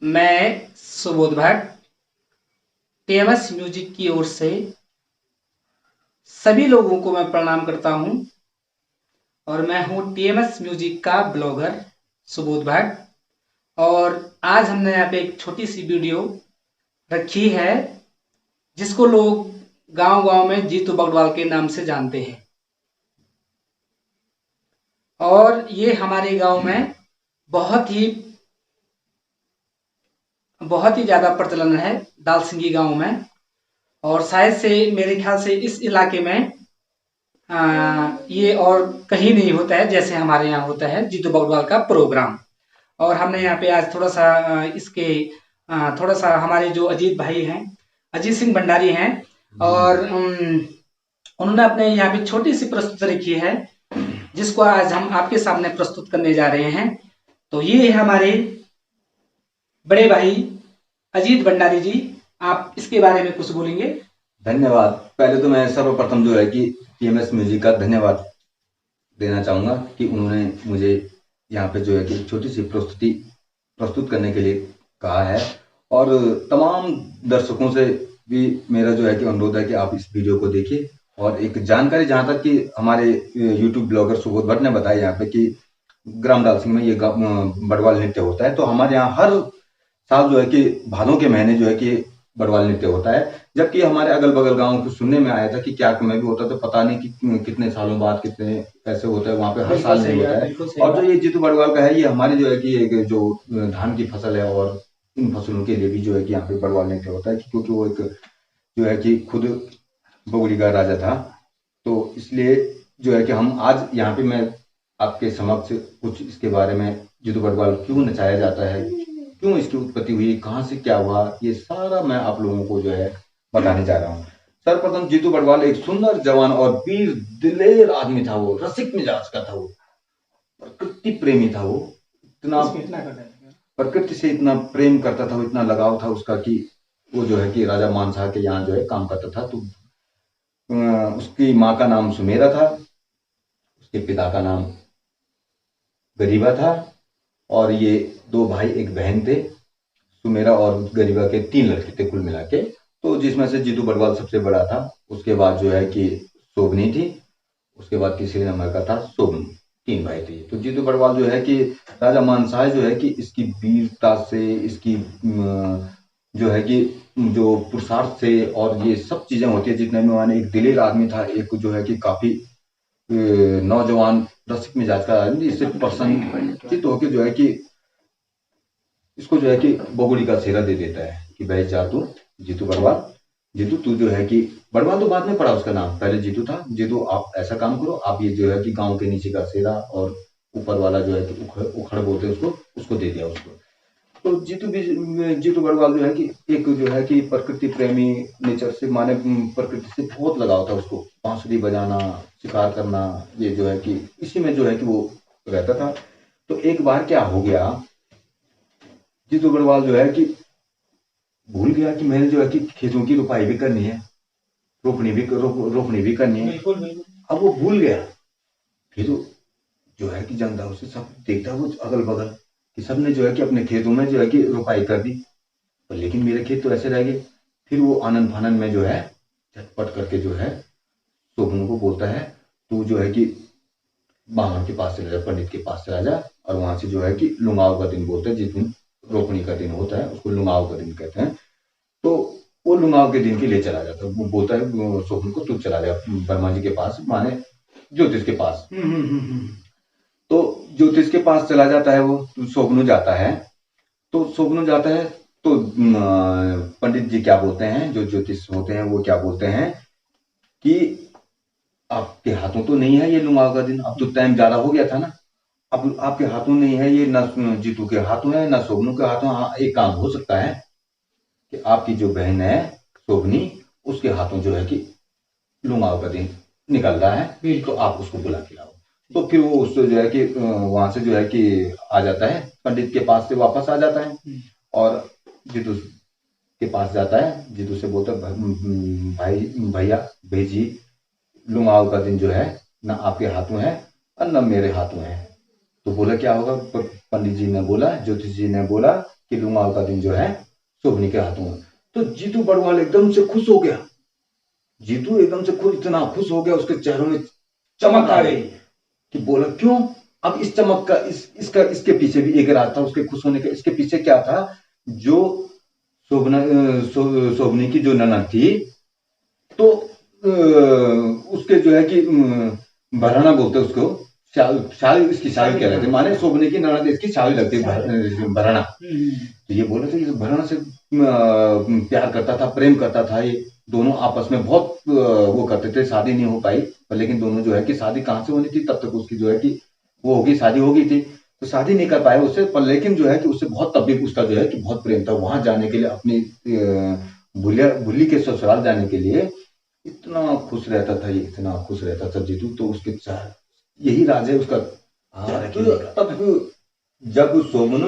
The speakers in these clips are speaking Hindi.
मैं सुबोध भट्ट टीएमएस म्यूजिक की ओर से सभी लोगों को मैं प्रणाम करता हूं और मैं हूं टीएमएस म्यूजिक का ब्लॉगर सुबोध भट्ट। और आज हमने यहाँ पे एक छोटी सी वीडियो रखी है जिसको लोग गांव-गांव में जीतू बगड़वाल के नाम से जानते हैं। और ये हमारे गांव में बहुत ही ज़्यादा प्रचलन है दालसिंगी गांव में। और शायद से मेरे ख्याल से इस इलाके में ये और कहीं नहीं होता है जैसे हमारे यहाँ होता है जीतू बगड़वाल का प्रोग्राम। और हमने यहाँ पे आज थोड़ा सा थोड़ा सा हमारे जो अजीत भाई हैं, अजीत सिंह भंडारी हैं, और उन्होंने अपने यहाँ पे छोटी सी प्रस्तुति रखी है जिसको आज हम आपके सामने प्रस्तुत करने जा रहे हैं। तो ये हमारे बड़े भाई अजीत भंडारी जी, आप इसके बारे में कुछ बोलेंगे? धन्यवाद। पहले तो मैं सर्वप्रथम जो है कि टीएमएस म्यूजिक का धन्यवाद देना चाहूँगा कि उन्होंने मुझे यहाँ पे जो है कि छोटी सी प्रस्तुति प्रस्तुत करने के लिए कहा है। और तमाम दर्शकों से भी मेरा जो है कि अनुरोध है कि आप इस वीडियो को देखिए। और एक जानकारी जहाँ तक कि हमारे यूट्यूब ब्लॉगर सुबोध भट्ट ने बताया यहाँ पे कि ग्राम दालसिंग में ये बड़वाल नृत्य होता है। तो हमारे यहाँ हर साल जो है कि भादों के महीने जो है कि बड़वाल नृत्य होता है। जबकि हमारे अगल बगल गाँव को सुनने में आया था कि क्या में भी होता, तो पता नहीं कि कितने सालों बाद कितने कैसे होता है, वहाँ पे हर साल नहीं होता है। और जो ये जीतू बड़वाल का है, ये हमारी जो है कि एक जो धान की फसल है और इन फसलों के लिए भी जो है कि यहाँ पे बड़वाल नृत्य होता है, क्योंकि वो एक जो है कि खुद बगुड़ी का राजा था। तो इसलिए जो है कि हम आज यहाँ पे मैं आपके समक्ष कुछ इसके बारे में जीतू बड़वाल क्यों नचाया जाता है, क्यों इसकी उत्पत्ति हुई, कहाँ से क्या हुआ, ये सारा मैं आप लोगों को जो है बताने जा रहा हूँ। सर्वप्रथम जीतू बड़वाल एक सुंदर जवान और वीर दिलेर आदमी था। वो रसिक मिजाज का था, वो प्रकृति प्रेमी था। वो इतना प्रकृति से इतना प्रेम करता था, वो इतना लगाव था उसका कि वो जो है कि राजा मानसा के यहाँ जो है काम करता था। तो उसकी माँ का नाम सुमेरा था, उसके पिता का नाम गरीबा था, और ये दो भाई एक बहन थे। सुमेरा और गरीबा के 3 लड़के थे कुल मिला के। तो जिसमें से जीतू बड़वाल सबसे बड़ा था। उसके बाद जो है कि शोभनी थी, उसके बाद तीसरे नंबर का था शोभन। 3 भाई थे। तो जीतू बड़वाल जो है कि राजा मानसाह जो है कि इसकी वीरता से, इसकी जो है कि जो पुरुषार्थ से, और ये सब चीजें होती है जितने में माने एक दिलेर आदमी था, एक जो है कि काफी नौजवान रसिक मिजाज का आदमी, इससे प्रसन्नचित होकर जो है कि इसको जो है कि बगुड़ी का सेहरा दे देता है कि भाई जा तू जीतू बड़वाल, जीतू तू जो है कि बड़वाल तो बाद में पड़ा उसका नाम, पहले जीतू था। जीतू आप ऐसा काम करो, आप ये जो है कि गांव के नीचे का सेहरा और ऊपर वाला जो है कि उखड़ बोलते हैं उसको दे दिया उसको। तो जीतू बड़वाल जो है कि एक जो है कि प्रकृति प्रेमी नेचर से, माने प्रकृति से बहुत लगाव था उसको। बांसुरी बजाना, शिकार करना, ये जो है कि इसी में जो है कि वो रहता था। तो एक बार क्या हो गया, जीतू बड़वाल जो है कि भूल गया कि मैंने जो है कि खेतों की रुपाई भी करनी है, रोपनी भी करनी है। अब वो भूल गया। फिर जो है कि जनता उसे सब देखता, वो अगल बगल कि सबने जो है कि अपने खेतों में जो है कि रुपाई कर दी, पर लेकिन मेरे खेत तो ऐसे रह गए। फिर वो आनंद फानंद में जो है झटपट करके जो है शोभन को बोलता है, तू जो है कि बामन के पास चला जा, पंडित के पास चला जा, और वहां से जो है कि लुंगाव का दिन बोलते हैं, जिस दिन रोपनी का दिन होता है उसको लुंगाव का दिन कहते हैं। तो वो लुंगाव के दिन के लिए चला जाता है। वो बोलता है शोभन को, तू चला जा वर्मा जी के पास, माने ज्योतिष के पास। तो ज्योतिष के पास चला जाता है वो, शोभनु जाता है। तो शोभनु जाता है तो पंडित जी क्या बोलते हैं, जो ज्योतिष होते हैं वो क्या बोलते हैं कि आपके हाथों तो नहीं है ये लुंगाव का दिन, अब तो टाइम ज्यादा हो गया था ना, अब आपके हाथों नहीं है ये, न जीतू के हाथों है न शोभनु के हाथों। हाँ, एक काम हो सकता है कि आपकी जो बहन है शोभनी, उसके हाथों जो है कि लुंगाव का दिन निकल रहा है, तो आप उसको बुला के लाओ। तो फिर वो उससे जो है कि वहां से जो है कि आ जाता है, पंडित के पास से वापस आ जाता है और जीतू के पास जाता है। जीतू से बोलता है, भाई भैया भेजी, लुंगाव का दिन जो है ना आपके हाथों है और न मेरे हाथों है। तो बोला क्या होगा, पंडित जी ने बोला, ज्योतिष जी ने बोला कि लुमाओ का दिन जो है शोभनी के हाथों में। तो जीतू बड़वाल एकदम से खुश हो गया। जीतू एकदम से खुश, इतना खुश हो गया, उसके चेहरों में चमक आ गई कि बोला क्यों। अब इस चमक का इसके पीछे भी एक राज था, उसके खुश होने का। इसके पीछे क्या था, जो शोभनी की जो ननद थी, तो उसके जो है कि भराना बोलते उसको, शाली, इसकी शाली कह रहे थे, माने शोभनी की ननद इसकी शाली लगती है, भराना। तो ये बोल रहे थे कि भराना से प्यार करता था, प्रेम करता था, ये दोनों आपस में बहुत वो करते थे। शादी नहीं हो पाई, पर लेकिन दोनों जो है कि शादी कहाँ से होनी थी, तब तक उसकी जो है कि वो होगी, शादी हो गई थी, तो शादी नहीं कर पाए उससे। पर लेकिन जो है कि उससे बहुत, तब भी उसका जो है कि बहुत प्रेम था। वहां जाने के लिए, अपनी भुल्ली के ससुराल जाने के लिए इतना खुश रहता था, ये इतना खुश रहता था जीतू। तो उसके यही राज है उसका। तब जब सोमन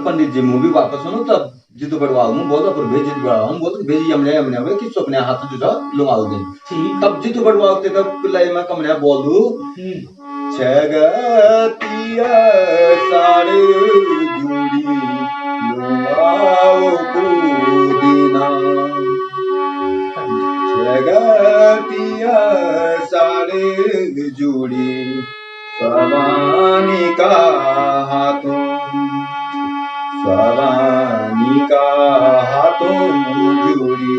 पंडित जी मूवी वापस हो, तब जीतू बड़वाल बोला, पर भेज जीतू बड़वाल बोल भेजी यमने हुए कि अपने हाथ जो लुमाओ दिन। तब जीतू बड़वाल ते तब लाई मैं कमने बोलू, छगतिया सारे जुड़ी लुमाओ को दीना, छगतिया सारे जुड़ी सवानी का हाथों, सवानी का हाथों जुड़ी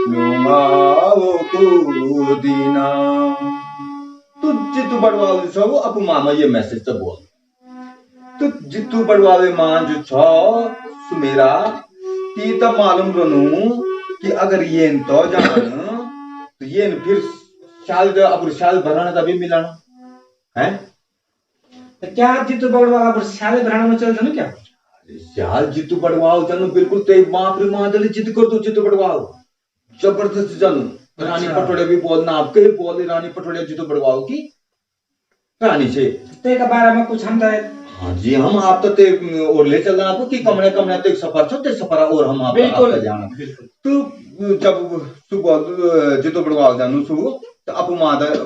लुमाओ को दीना। तो जीतू बड़वाल जो छ अब मामा ये मैसेज तो बोल। तो जीतू बड़वाल मां जो छ मेरा ती तो मालूम रहनु कि अगर ये तो जान तो ये फिर शाल भराना तभी मिलाना है। तो क्या जीतू बड़वाल अब शाल भराना में चल जानो क्या? शाल जीतू बड़वाल जानो बिल्कुल ते बाप रे मां दले जिद कर दो जीतू बड़वाल जबरदस्त जानो। रानी पटोड़े भी बोलना, आपके भी बोले रानी पटोड़े जीतू बड़वाल की रानी से ते के बारे में कुछ हम हाँ जी, हम आप तो ते और ले चलना आपको कि कमरे कमरे तो एक सफर छो ते सफर और हम आप बिल्कुल जाना। तो जब सुबह जीतू बड़वाल जानू सु तो आप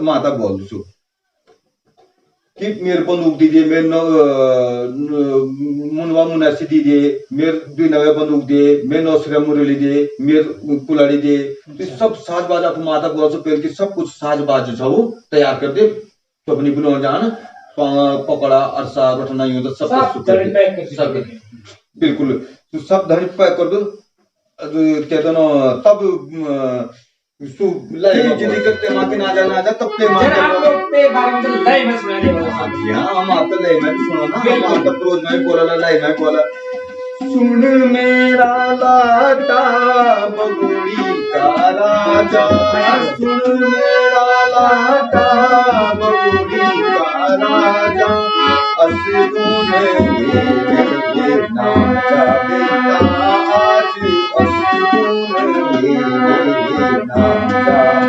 माता बोल सु कि मेरे बंदूक दीजिए, मेरे मुनवा मुनासी दीजिए, मेरे दुई नवे बंदूक दिए, मेरे नौसरे मुरली दिए, मेरे कुलाड़ी दिए। तो सब साजबाज आप माता बोल सो पहले की सब कुछ साजबाज जो वो तैयार कर दे। तो अपनी बुनो जान पकड़ा अरसा रटना यूं तो सब बिल्कुल तो सब धन पैक कर दो। कहते ना तब जिदी करते माँ के ना जाना जा तब ते माँ आप लोग पे बारे में लय में सुनाने वाला। हाँ जी हाँ, हम आपका लय में भी सुना ना, हम आपका रोज में बोला लय में बोला। सुन मेरा लाटा बगुड़ी का राजा, सुन मेरा लाटा बगुड़ी का राजा, असगुन ये नाचा बेटा आज, असगुन ये नाचा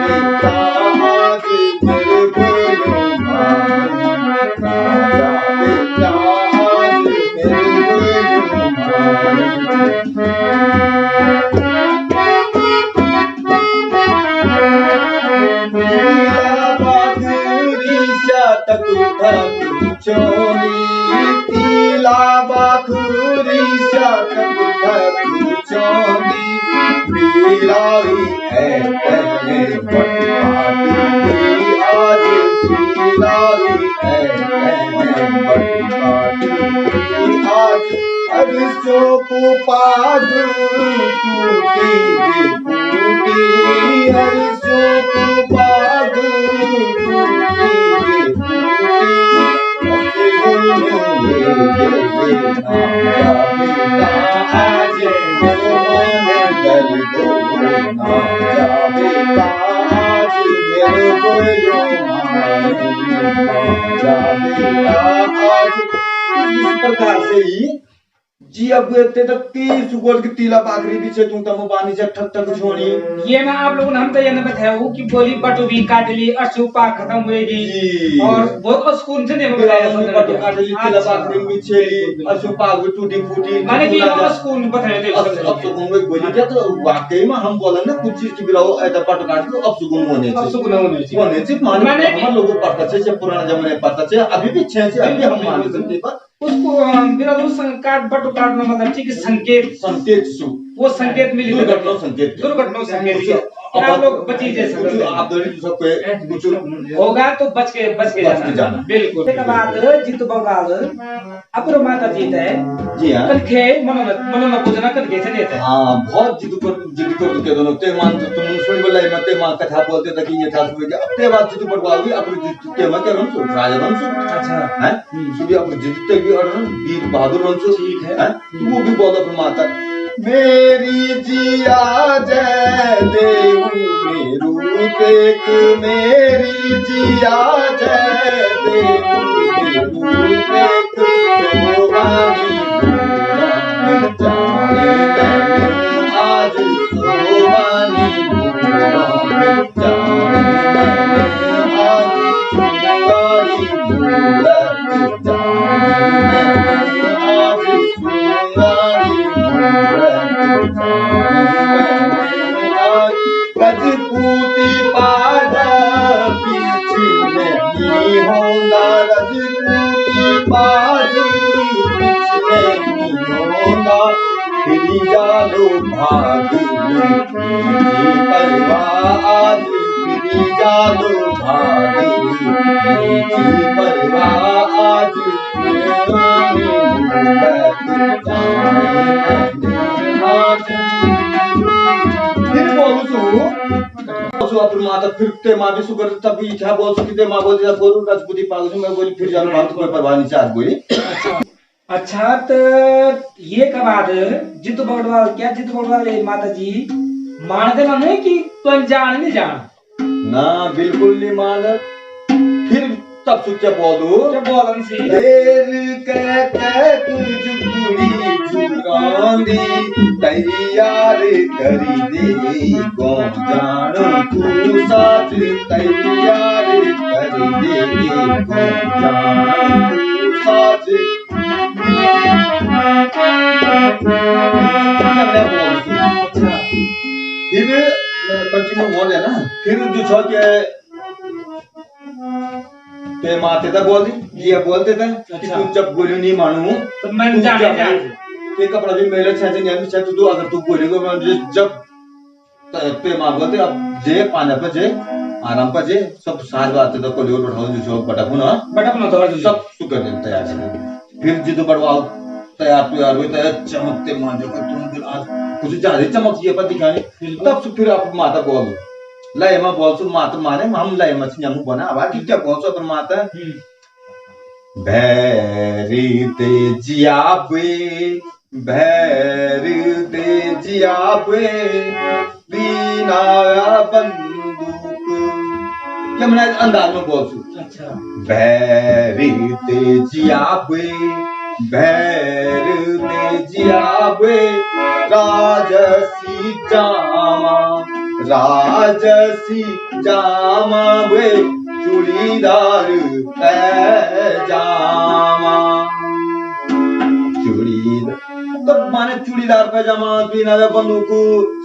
बेटा आज, मेरे बोलो नाचा बेटा आज, मेरे तीला बाखुरी शतक चौनी बिलाई है पहले बटकाटी आज, बिलाई है पहले बटकाटी आज, अरसो को पाद टूटी फूटी, अरसो को पाद टूटी फूटी, आज इस प्रकार से ही जी अब ते तक सुगोल की तीला पाखरी भी से तू तम बानी से ठक ठक छोड़ी। ये मैं आप लोगों ने हम तो ये न बताया हूँ कि बोली बटू भी काट ली, अशु पाक खत्म हुएगी और बहुत स्कूल से नहीं बताया बटू काट ली, तीला पाखरी भी छेली, अशु पाक भी टूटी फूटी, माने कि हम स्कूल बताए थे। अब सुगुन में बोली क्या तो वाकई में हम बोले ना कुछ चीज की बिराओ ऐसा बटू काट लो अब सुगुन होने चाहिए, अब सुगुन होने चाहिए माने हम लोगों पता है पुराना जमाने पता है अभी भी छे से अभी हम मान सकते पर उसको बिरादर काट बट काटना मतलब ठीक है संकेत संकेत सु वो संकेत मिली दुर्घटना संकेत आप लोग बची जैसे आप कुछ होगा तो बच के जाना बिल्कुल। उसके बाद जीतू बगवाल अपर माता जीत है जी हाँ कल खे मनोन पूजना कल खे से देते हैं हाँ बहुत जिद कर के दोनों ते मान तो तुम सुन बोला मत ते मान कथा बोलते थे कि ये था सुबह अब ते बात जीतू बगवाल भी अपने जीतू के मत रन सु राजा रन सु अच्छा हैं सुबह अपने जीतते भी और वीर बहादुर रन सु ठीक है तो वो भी बहुत अपनी माता मेरी जिया जय देव मेरू देख मेरी जिया जय देव मेरू देख सोवानी जाने मैंने आज सोवानी जाने मैंने आज सुंगारी मूरत जाने मैंने आज सुंगारी रजपूती पाद पीछे नहीं होगा रजपूती पाद पीछे नहीं होगा फिर जालो भाग नीचे परवाह आज फिर जालो भाग नीचे परवाह आज फिर बोलू अपन माता फिर ते माँ भी सुगर तब इच्छा बोल सकी ते माँ बोल बोलू राजपूती पागल मैं बोली फिर जानो भाग कोई परवाह नहीं आज बोली अच्छा तो ये के बाद जीतू बगवाल माता जी मानते ना नहीं कि तुम जान नहीं जान ना बिल्कुल नहीं मान फिर तब सुच्चा बोलू जब बोलन सी देर कह कुछ कुड़ी चुरांदी तैयार करी दे कौन जानो तू साथ तैयार करी दे कौन जानो तू साथ फिर कंटिन्यू हो गया ना फिर जो छ के ते माते था बोल दी ये बोलते थे कि तू जब गोली नहीं मानू तो मैं जाने ते कपड़ा भी मेरे छे नहीं छे तू अगर तू बोलेगा मैं जब ते मां बोलते अब जे पाना पे जे आराम पे जे सब साज बात तो को लोड उठाओ जो बटकुना तो सब सु कर देते तैयार है फिर जिद बड़वाओ तैयार हुए तैयार चमकते मान जो तुम आज कुछ ज्यादा चमक ये पर दिखाने तब फिर आप माता बोल लाई मा बोल्छु माता माने हम लाई मा छिन्यामु बना अब ठीक बोल्छु अपन माता भैरी ते जियाबे बिना बंदूक ये मैं अंदाज में बोल्छु अच्छा भैरी ते जियाबे राजसी जामा वे चूड़ीदार पैजामा चूड़ीदार तब माने चूड़ीदार पैजामा बिना बंदूक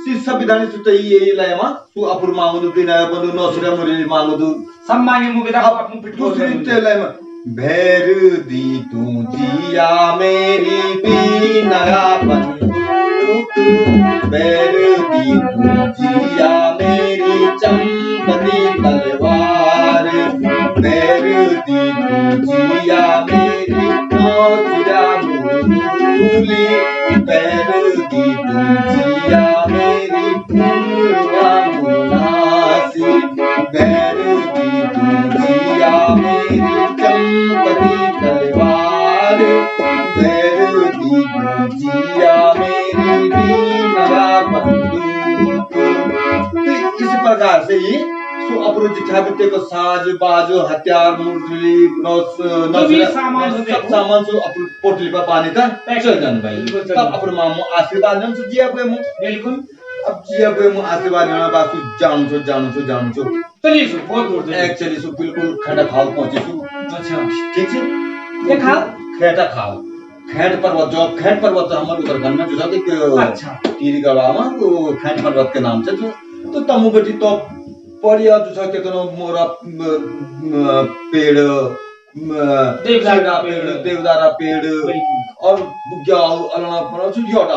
सी संविधान सुते ये लायमा तू अपुर मांगो बिना बंदूक नौसरे मुरी मांगो सब मांगे मुगेदा अपनु पिट दूसरी ते लायमा भैर दी तू जिया मेरी बिना बंदूक भैर दी तू जिया मेरी चंपती तलवार भैर दी तू जिया मेरी नौसरा मुरली भैर दी तू जिया मेरी पूर्वा मुनासी भैर दी तू जिया मेरी चंपती तलवार भैर दी तू जिया मेरी बिना बंदूक इस प्रकार से ही सो अपरो जिठाबिते को साज बाजो हथियार मुरली सामान सो अपन पोटली पर पानी था चल जान भाई तब अपन मामू आशीर्वाद जन से जिया पे मु बिल्कुल अब जिया पे मु आशीर्वाद लेना बासु जानु छो चलिए सो बहुत दूर एक्चुअली सो बिल्कुल खंडा खाल पहुंचे सु अच्छा ठीक है ये खा खेटा खाल खेट पर्वत हमर उत्तराखंड में जो है अच्छा टीरी गढ़वा में वो खेट पर्वत के नाम से तो तमु बेटी तो परिया जो छ के कोनो मोरा पेड़ देवदारा पेड़ और बुग्याल अलना पर जोड़ा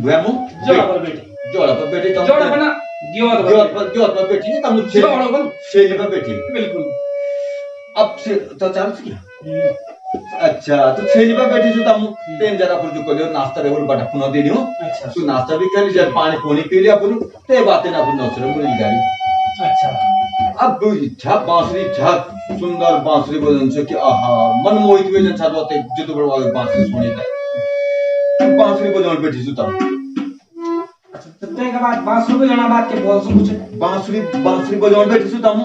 भैमो जोड़ा पर बैठी जोड़ा बना जोड़ पर बैठी नहीं तम शेली पर बैठी बिल्कुल। अब से तो चाल किया अच्छा तो छेली पर बैठी जो तम तेन जरा पर जो कोलियो नाश्ता रे और बटा पुनो देनी हो अच्छा तो नाश्ता भी कर लिया पानी पानी पी लिया पुनो ते बातें ना पुनो से मुली गाड़ी अच्छा। अब इच्छा बांसुरी इच्छा सुंदर बांसुरी बजन से कि आहा मन मोहित हुए जन छाते जितो बड़ वाली बांसुरी सुनी था बांसुरी बजन बैठी जो तम अच्छा तते के बाद बांसुरी बजाना बात के बोल सुन कुछ बांसुरी बजन बैठी जो तम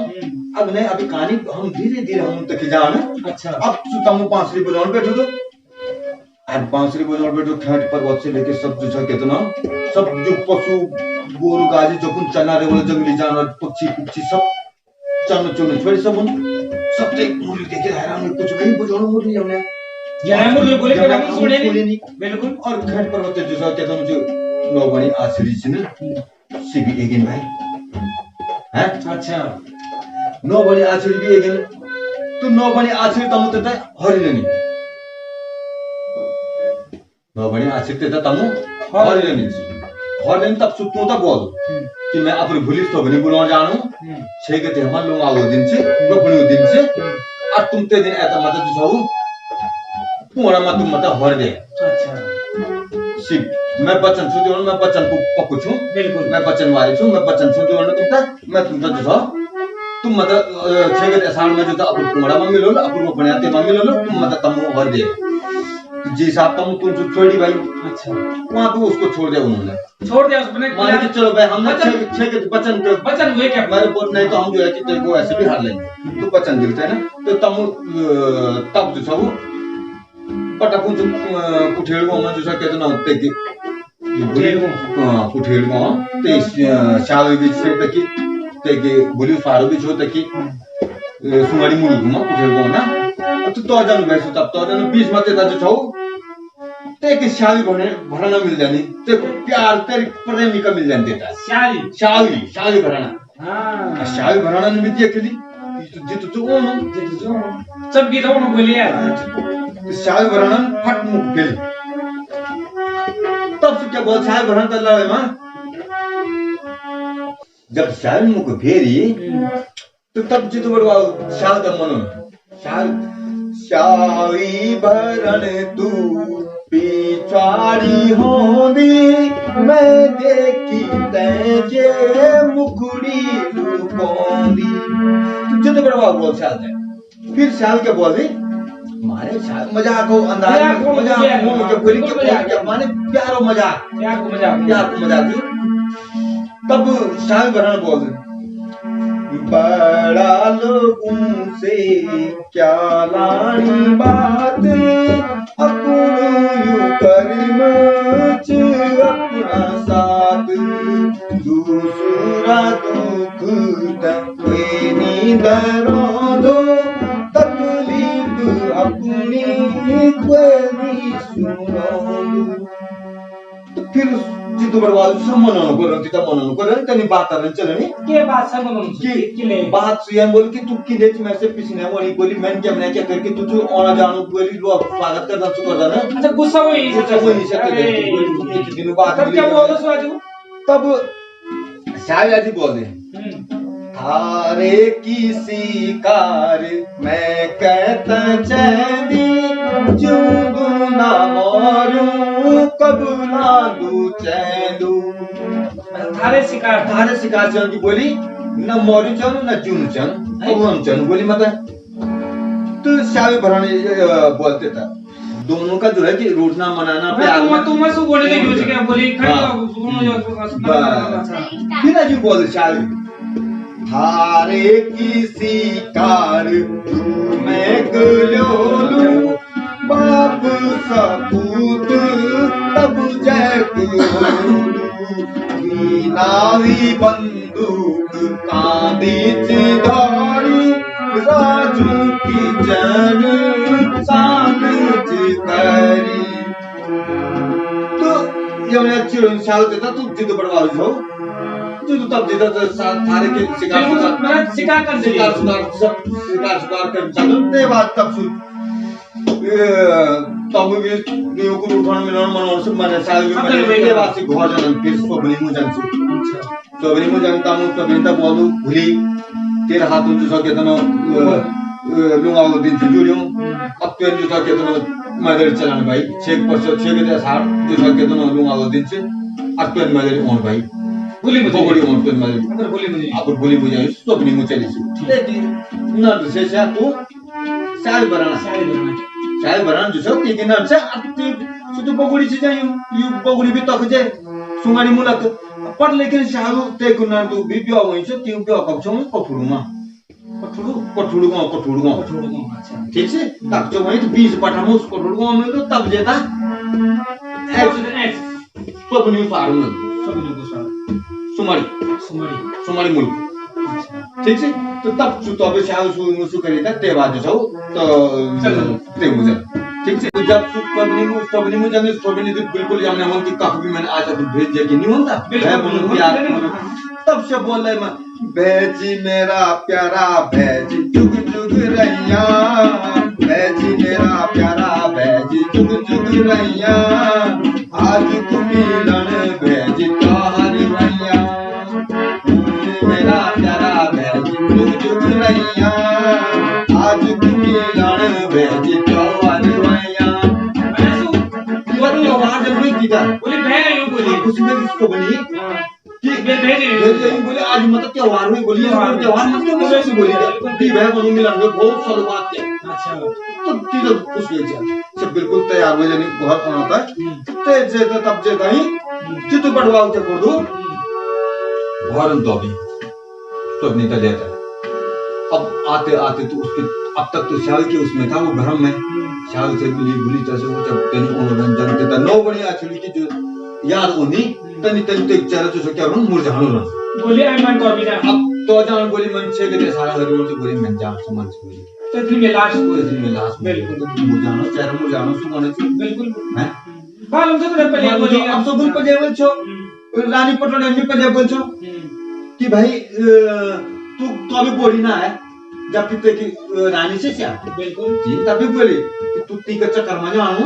अब नहीं अभी कहानी हम धीरे धीरे हम तक जाना अच्छा अब सुतम बांसुरी बजाने बैठो तो आज बांसुरी बजाने बैठो खेत पर्वत से लेके सब जो कितना सब जो पशु गोरु गाय जो कुछ चना रे वाले जंगली जानवर पक्षी पक्षी सब चन चुन छोड़ी सब सब ते मुरली देखे हैरान में कुछ नहीं बजाने मुरली हमने जरा मुरली बोले के हम सुने नहीं बिल्कुल और खेत पर्वत जो कहता जो नौबनी आश्री से ना सीबी एगिन भाई हैं अच्छा नौबनी आश्री भी एगिन तो नौबनी आश्री तमु तता हरिलेनी नौबनी आश्री तता तमु हरिलेनी हरिलेनी तब सुतनु तब बोल कि मैं अपने भूलिस तो बनी बुलाने जानू छह के हम लोग आओ दिन से रोपनी दिन से और तुम ते दिन ऐसा मत जो जाओ पूरा मत तुम मत हर दे अच्छा शिव मैं बच्चन छू मैं बच्चन को पक्कू छू बिल्कुल मैं बच्चन वाली छू मैं बच्चन छू मैं तुम जो जाओ तुम मत छह के असार में जो था अपन पूरा में मिलो लो अपन रोपनी आते में मिलो लो तुम मत तम हर दे जी साहब तुम जो छोड़ी भाई अच्छा वहां पे उसको छोड़ दिया उन्होंने छोड़ दिया उसने मान के चलो भाई हमने छह के बचन हुए क्या मेरे बोल नहीं तो हम जो है कि तेरे को ऐसे भी हार लेंगे तो बचन दिखता है ना तो तब जो सब पटापुन जो कुठेड़ को हम जो सब कहते ना होते कि कुठेड़ को ते शावे बीच से तक कि ते के बोली फारो बीच हो तक कि सुमारी मुड़ को कुठेड़ को ना तो जान वैसे तब तो जान 20 मत था जो छौ ते के शावी बने भरना मिल जानी ते प्यार तेरी प्रेमिका मिल जाती था शावी भरना हां शावी भरना निमित्त अकेली जित जो सब गीत हो बोली यार शावी भरना फट मुक गेली तब से क्या बोल शावी भरना तल्ला है मां जब शावी मुक फेरी तो तब जित बड़वा शाव द मनो शावी भरण तू पिछाड़ी होंदी मैं देखी तेजे मुखड़ी लुकोंदी जित बड़वा बोल शाल है फिर शाल के बोल दी मारे शाल मजाक हो अंदाज मजाक हो के बोली के माने प्यारो मजाक प्यार को मजाक तब शाल भरण बोल दे बड़ा लोगों से क्या लानी बात अपना कर मच अपना साथ दूसरा दुख तकवे नींदरों दो तकलीफ अपनी कोई सुनो फिर जितो बड़वाल सम्मनन करन तिता मनन करन तनी बातरन चलनी के बात सम्मनन कि बात सुयन बोल कि तू किले मेरे से पिछने वाली बोली मैं क्या करके तू जो आना जानो बोली लो स्वागत कर दन कर देना अच्छा गुस्सा हुई से दिन बाद तब क्या बोलो स्वाजू तब शायद जी बोल दे थारे की शिकार मैं कहता चैदी जो ना मारू कबूला दू चैदू थारे शिकार चन की बोली न मोरू चन न चुन चन ओम चन बोली मतलब तो शावी भराने बोलते था दोनों का जो है कि रोटना मनाना प्यार तुम सु बोले नहीं कुछ क्या बोली फिर अजी बोल शावी थारे की शिकार मैं गलोलू बाप सपूत तब जैक नावी बंदूक कांदीच धारी राजू की जन सांच करी तो ये मैं चिरन साल देता तू जिद बड़वा जाओ तो तब जिधर सारे के शिकार शिकार कर शिकार कर चलते बात तब सुन तब भी न्यू को उठाने में मन से मैंने साल में के बाद से घर जाना फिर सोबनी मुझन से सोबनी मुझन का मुझ तब इंता बोलू भूली तेरे हाथ में जो सके तो लूंगा वो दिन से जुड़ियों अब तो जो सके तो मदर चलाने भाई 6% 6 के साथ जो सके तो लूंगा वो दिन से अब तो मदर ऑन भाई बोली मुझे बोली ऑन तो मदर अगर बोली मुझे आप बोली मुझे सोबनी मुझे चली लेकिन ना से तो साल बराना जो सब ठीक है ना से अति सुतो बगुड़ी से जाए यू बगुड़ी भी तक जे सुंगाड़ी मुलक पर लेकिन साल ते कुना तो बिबियो वहीं से तीन बियो कब छो कठुरुमा कठुरुमा अच्छा ठीक से तब जो वहीं तो 20 पठामो कठुरुमा में तो तब जेता तो बनी पारू सबने को साल सुमारी मुल्क ठीक है तो तब जो तो अबे साल सु करे था ते बाद जो तो ते मुझे ठीक है जब सबने मुझे तो बिल्कुल हमने मन की काफी भी मैंने आज अब भेज दिया कि नहीं होता मैं बोलूं यार तब से बोल रहे मैं भेजी मेरा प्यारा भेजी जुग जुग रैया भेजी मेरा प्यारा भेजी जुग जुग रैया आज को मिलन भेजी तारी भैया मेरा प्यारा भेजी जुग जुग रैया आज को मिलन भेजी तारी भैया बोली आवाज नहीं किधर बोली बहन बोली कुछ में किसको बोली कि बहन बोले आज मतलब त्योहार में बोली त्योहार मतलब कैसे से बोली कि बहन बोली मिलन में बहुत साल बात है अच्छा तो तीन कुछ ले जा सब बिल्कुल तैयार हो जाने बहुत होना था ते जे तब जे कहीं चित्त बढ़वाओ ते कर दो भरन तो भी सब निकल जाता अब आते आते तो उसके अब तक तो शाल के उसमें था वो घर में शाल से बुली तरह से वो जब तनी उन्होंने जानते था नो बड़ी एक्चुअली की जो याद होनी तनी तनी तो एक चेहरा जो क्या रन मुरझानो रन बोले मन को भी जा अब तो जान बोली मन छे के सारा घर में तो बोली मन जान समझ बोली तो दिन में लास्ट बिल्कुल मुरझानो चेहरा मुरझानो सुमने बिल्कुल हैं मालूम से तो पहले बोली अब तो बिल्कुल जेवल छो रानी पटोले एमपी पहले बोल छो कि भाई तू तो अभी बोली ना है जब पिते की रानी से क्या बिल्कुल जी तभी बोली कि तू ती का चक्कर में जानो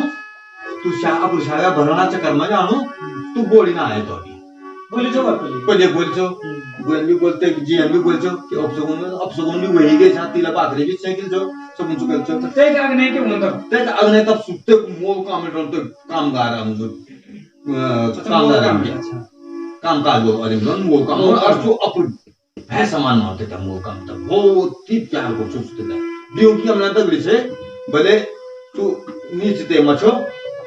तू शाह पुरुषाया भरना चक्कर में जानो तू बोली ना है तो अभी बोली जो पहले बोल जो गोन भी बोलते जी हम भी बोल जो कि अपसगुन भी वही के साथ तिला पाथरे भी साइकिल जो सब मुझे कर जो ते अग्ने के मतलब ते अग्ने तब सुते मोल काम में तो कामगार हम जो कामगार हम काम काज लो अरे मोल काम और जो अपन है समान मानते थे मोल काम तब बहुत ही प्यार को सोचते थे बियों की हमने तक से भले तू नीचे ते मचो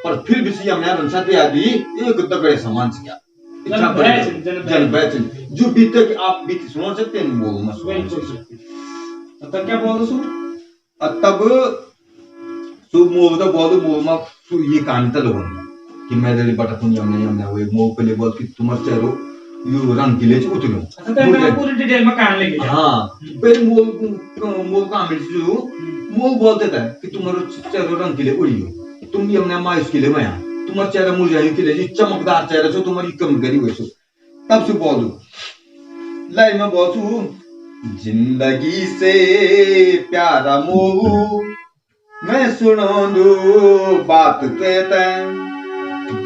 पर फिर भी सी हमने रंसा ते आदि एक तगड़े समान से क्या जन बैचन जो बीते कि आप बीती सुनो सकते हैं मोल मत तब क्या बोल दो तब सु मोल तो बोल मोल में सु ये कांता लोगों कि मैं दरी बटा कुन हमने वो मोल पे ले बोल कि तुम चेहरो यू रंग के लिए उतरो अच्छा पूरी डिटेल में कान लेके हां फिर मोल का मिल जो मोल बोलते थे कि तुम्हारा चेहरा रंग के लिए उड़ियो तुम भी हमने मायूस के लिए मैं तुम्हारा चेहरा मुरझाने के लिए चमकदार चेहरा जो तुम्हारी कम करी वैसे तब से बोलूं लाई मैं बोलूं जिंदगी से प्यारा मोह मैं सुनो दो बात कहता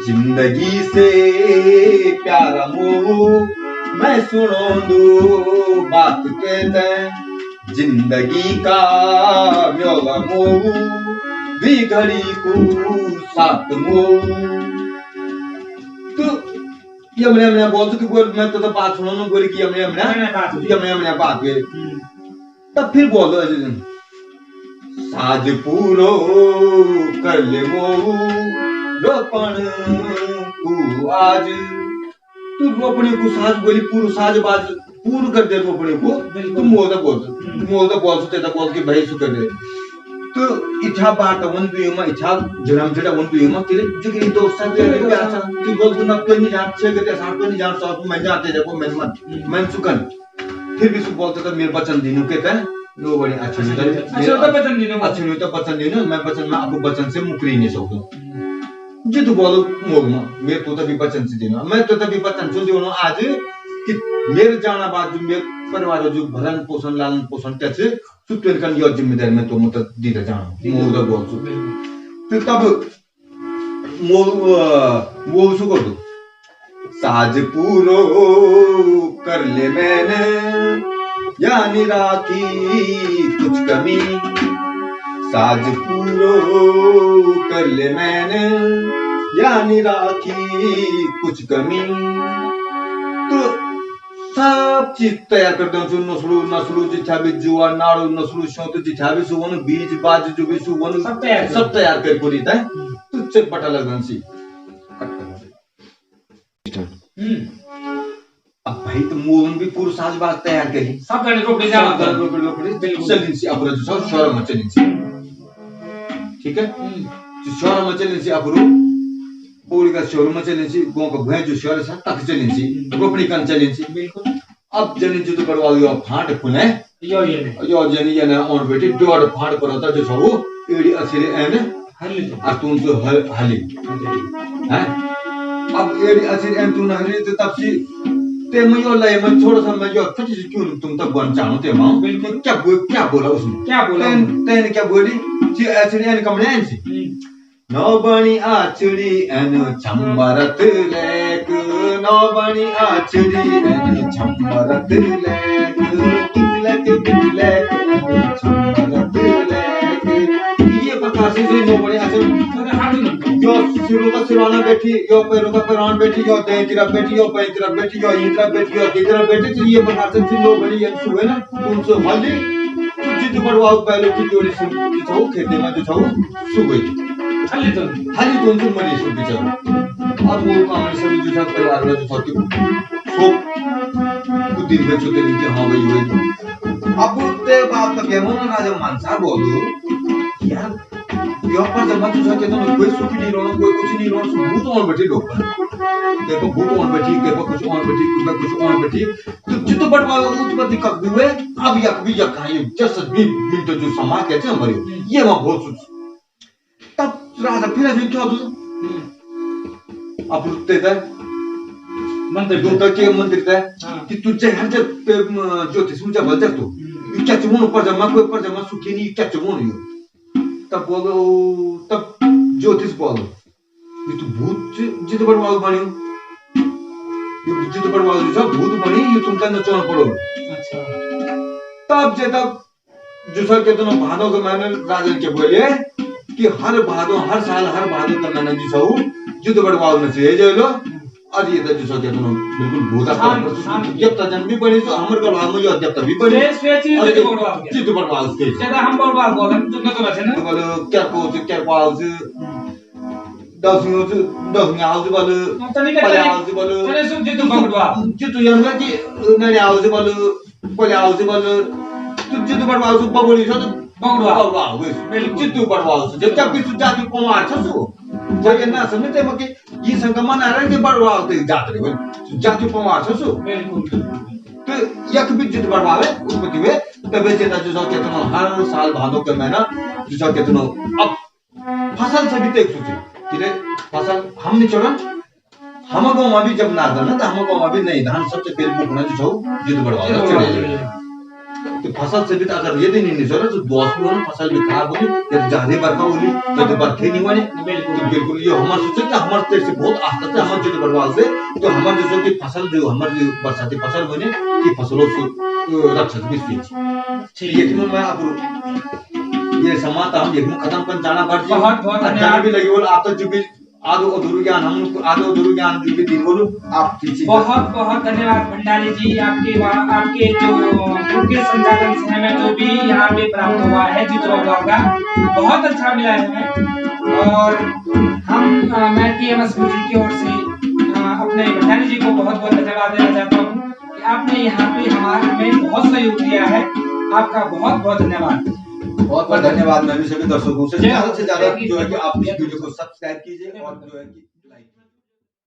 जिंदगी से प्यारा मोह मैं सुनो दो बात कहता जिंदगी का म्योला मोह भी घड़ी को साथ मोह तो ये हमने बोलते कि बोल मैं तो बात सुनो ना बोली कि हमने बात हुई तब फिर बोलो साज पूरो कर ले मोह रोपण को आज तू रोपणे को साज बोली पूरा साज बाज पूरा कर दे रोपणे को तुम मोदा बोल सकते था बोल के भाई सु कर दे तो इच्छा बात वन दुयमा इच्छा जन्म जड़ा वन दुयमा तेरे जगह दोस्त के प्यार सा कि बोल तू ना कोई नहीं जान छे के साथ कोई नहीं जान सब मैं जाते देखो मैं सुकन फिर भी सु बोलते तो मेरे बचन दिनों के था नो बड़ी अच्छी नहीं तो बचन दिनों मैं बचन में आपको बचन से मुकरी नहीं सकता जी तो बोलो मोल में मेरे तो तभी बचन से देना मैं तो तभी बचन से देना आज कि मेरे जाना बाद जो मेरे परिवार जो भरण पोषण लालन पोषण कैसे सुत्वेल का यो जिम्मेदारी में तो मतलब दीदा जाना मोर बोल सु तो तब वो सु कर दो साज पूरो कर ले मैंने यानी राखी कुछ कमी साज पूरो कर ले मैंने यानी राखी कुछ कमी तो सब चीज तैयार कर दो नसलू नसलू जिठा भी जुआ नाड़ू नसलू शौत जिठा भी सुवन बीज बाज जो भी सुवन सब तैयार कर को देता है तो चेक बटा लगन सी अब भाई तो मोहन भी पूरा साजबाज तैयार करी सब गण रोक जा चलिन सी अब जो शहर में चलिन सी ठीक है जो शहर में चलिन सी अब पूरी का शहर में चलिन सी गांव का भैंस जो शहर है तक चलिन सी रोपड़ी kan चलिन सी बिल्कुल अब जनी जो तो करवा यो फाट खुने यो जनी ये ना और बेटी डोर फाट पर होता जो छौ एड़ी असिरे एने हली आ तुम जो हली हैं अब एड़ी असिरे एन तू हली तो तब सी ते मैं यो लाए मैं थोड़ा सा मैं यो फटी से क्यों तुम तक बन चाहूं ते मां बिल्कुल क्या बोला उसने क्या बोला तेन क्या बोली जी असिरे एन कमने सी नौबणी आचड़ी एन छम्बरत लेक नौबणी आचड़ी एन छम्बरत लेक तिलक छम्बरत लेक ये प्रकार से नौबणी आचड़ी यो सिरों का सिराना बैठी यो पैरों का पैरान बैठी यो दे तेरा बैठी यो पैर तेरा बैठी यो इंद्रा बैठी यो तेरा बैठी तो ये प्रकार से नौबणी एन सुवे ना उनसे हल्दी जित बड़वा पहले की जोड़ी से जो खेते में जो छौ सुवे हली तो जो मनी सु बिचारा और वो काम से जो था परिवार में जो था कि सो कुछ दिन में चलते दिन के हां भाई हुए अब ते बात तो केमन राजा मानसा बोलो यार यो पर जब मत जो के तो कोई सुखी नहीं रोनो कोई कुछ नहीं रोनो भूत और बैठी लोग के को भूत और बैठी के को कुछ और बैठी के कुछ और बैठी तो जितो बटवा उत्पत्ति कब हुए अब यक भी यक है जस्ट भी मिनट जो समा के थे मरे ये वहां बहुत तब राजा फिर ऐसे क्या होता अब रुकते थे मंदिर दूर तक के मंदिर थे कि तुझे हर जब ज्योतिष मुझे बोलते तो क्या चुमों ऊपर जमा सुखी नहीं क्या चुमों नहीं तब बोलो तब ज्योतिष बोलो ये तो भूत जित बड़वाल बनी ये जित बड़वाल जो भूत बनी ये तुमका नचना पड़ो अच्छा तब जे तब जो सर के दोनों भादों के महीने राजन के बोले कि हर साल हर भादों का महीना जो छौ जित बड़वाल में से जे लो और ये तो जो सर के दोनों बिल्कुल भूत जब तक जन्म भी बनी तो हमर का भाग में जो जब तक भी बनी जित बड़वाल के ज्यादा हम बड़वाल बोलन जो न तो रहे ना बोलो क्या को दसमी आउज बोलो पले आउज बोलो चले सु जित बड़वाल जित यंगा कि नने आउज बोलो पले आउज बोलो तू जित बड़वाल सु बबोली छ तो बड़वाल बिल्कुल जित बड़वाल से जब तक भी जाति कुमार छ सु जगे ना समझते मके ये संगमन आ रहा है कि बड़वाल ते जात रे जाति कुमार छ सु बिल्कुल तो यक भी जित बड़वाल है उत्पत्ति हुए तबे जेता जो सो केतनो हर साल भादो के महीना जो सो केतनो अब फसल से भी देख सोचे कि फसल हम नहीं चढ़न हम गांव में भी जब ना ना तो हम गांव में भी नहीं धान सबसे पहले बुकना जो छौ जित बड़वाल चढ़े तो फसल से भी अगर ये दिन नहीं चला तो दोस्त भी होना फसल भी खराब होगी या ज्यादा बरखा होगी तो बरखे नहीं होने बिल्कुल ये हमारे सोचे कि हमारे तेरे से बहुत आस्था से हमारे जो बड़वाल से तो हमारे जो की फसल जो हमारे बरसाती फसल होने की फसलों से रक्षा भी ठीक ये कि मैं आप ये समाज हम एक खत्म कर जाना पड़ बहुत धन्यवाद भी लगी बोल आप तो जो भी आधो अधूरा ज्ञान हम आधो अधूरा ज्ञान जो भी दिन बोलो आप बहुत धन्यवाद भंडारी जी आपके जो मुख्य संचालन से हमें जो भी यहाँ पे प्राप्त हुआ है चित्रों का बहुत अच्छा मिला है हमें और हम मैं टीएमएस म्यूजिक की ओर से अपने भंडारी जी को बहुत धन्यवाद देना चाहता हूँ कि आपने यहाँ पे हमें बहुत सहयोग दिया है। आपका बहुत धन्यवाद। बहुत धन्यवाद। मैं भी सभी दर्शकों से ज्यादा जो है कि आप इस वीडियो को सब्सक्राइब कीजिए और जो है कि